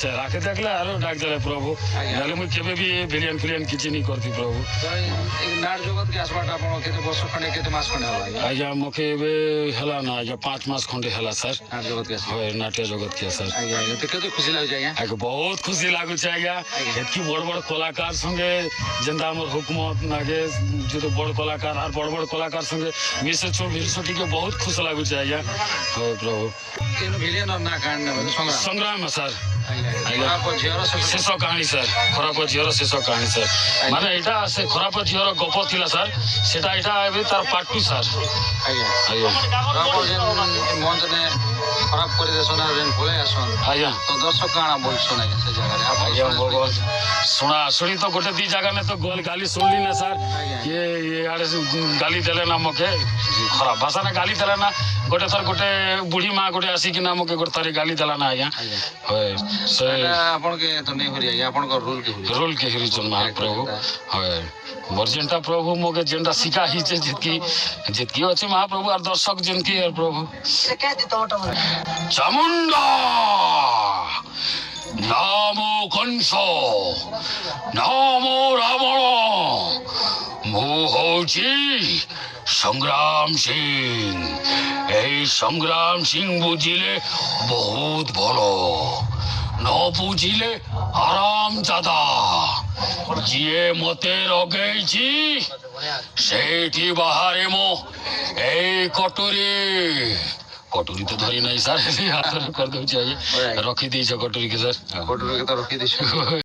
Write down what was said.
ନିଶ୍ଚୟ ରାଖି ଦେଖିଲେ ଆରୁ ଡାକ ଦେଲେ ପ୍ରଭୁ ନହେଲେ ମୁଁ କେବେ ବି ଭିଲିଆନ ଫିଲିଆନ କିଛି ନି କରିଥି ପ୍ରଭୁ ନାଟ ଜଗତ କେ আসবাটা ଆପଣ କେତେ ବର୍ଷ ଖଣ୍ଡେ କେତେ ମାସ ଖଣ୍ଡେ ହବ ଆଜ୍ଞା ମୋତେ ଏବେ ହେଲା ନା ଆଜ୍ଞା 5 ମାସ ଖଣ୍ଡେ ହେଲା ସାର୍ ନାଟ ଜଗତ କେ হয় ନାଟ୍ୟ ଜଗତ কে ସାର୍ ଆଜ୍ଞା ଆଜ୍ଞା ତ କେତେ ଖୁସି ଲାଗୁଛି ଆଜ୍ଞା ଆଜ୍ଞା ବହୁତ ଖୁସି ଲାଗୁଛି ଆଜ୍ଞା ଏତକି ବଡ଼ ବଡ଼ କଳାକାର ସଙ୍ଗେ ଯେନ୍ତା ଆମର ହୁକୁମତ ନାଗେ ଯଦି ବଡ଼ କଳାକାର আর বড় বড় কলাকার সঙ্গে মিশেছো ভিড়ছো টিকে বহুত খুশি লাগুছে আজ্ঞা হয় প্রভু কেন ভিলিয়ান না কাণ্ড সংগ্রাম সংগ্রাম স্যার ଖରାପ ଝିଅର ଶେଷ କାହାଣୀ ସାର୍ ଖରାପ ଝିଅର ଶେଷ କାହାଣୀ ସାର୍ ମାନେ ଏଇଟା ସେ ଖରାପ ଝିଅର ଗପ ଥିଲା ସାର୍ ସେଟା ଏଇଟା ଏବେ ତାର ପାର୍ଟ 2 ସାର୍ ଆଜ୍ଞା ଆଜ୍ଞା ଆପଣ ଯେନ୍ ମଞ୍ଚନେ ଖରାପ କରିଦେସନ୍ ଆଉ ଯେନ୍ ପଳେଇ ଆସନ୍ ଆଜ୍ଞା ତ ଦର୍ଶକ କାଣା ବୋଲସନ୍ ଆଜ୍ଞା ସେ ଜାଗାରେ ଆଜ୍ଞା ଭଗବାନ ଶୁଣା ଶୁଣି ତ ଗୋଟେ ଦି ଜାଗା ନେ ତ ଗାଲି ଶୁଣିଲି ନା ସାର୍ ଇଏ ଆଡେ ଗାଲି ଦେଲେ ନା ମକେ ଖରାପ ଭାଷାରେ ଗାଲି ଦେଲା ନା ଗୋଟେ ଥର ଗୋଟେ ବୁଢୀ ମା ଗୋଟେ ଆସିକିନା ମକେ ଗୋଟେ ଥରେ ଗାଲି ଦେଲା ନା ଆଜ୍ଞା হয় ସେ ଆପଣକେ ତ ନେଇ ହରି ଆଜ୍ଞା ଆପଣଙ୍କ ରୋଲ କେ ହିରିଛନ୍ ମହାପ୍ରଭୁ হয় ମୋର ଯେନ୍ଟା ପ୍ରଭୁ ମୋକେ ଯେନ୍ଟା ଶିଖା ହେଇଛେ ଯେତକି ଅଛି ମହାପ୍ରଭୁ আর দর্শক ଯେନକି প্রভু চামুন্ডা নামো কংস নামো রাবণ ମୁଁ ହଉଛି ସଂଗ୍ରାମ ସିଂ এই ସଂଗ୍ରାମ ସିଂ ବୁଝିଲେ ବହୁତ ଭଲ ନ ବୁଝିଲେ ଆରାମ ଜାଦା ଯିଏ ମତେ ରଗେଇଛି ସେଇଠି ବାହାରେ ମୁଁ ଏଇ କଟୁରୀ ତ ଧରି ନାହିଁ ସାର୍ ହାତରେ କରିଦେଉଛି ଆଜ୍ଞା ରଖିଦେଇଛ କଟୁରୀ କି ସାର୍ ଫଟୋ ରଖିଦେଇଛ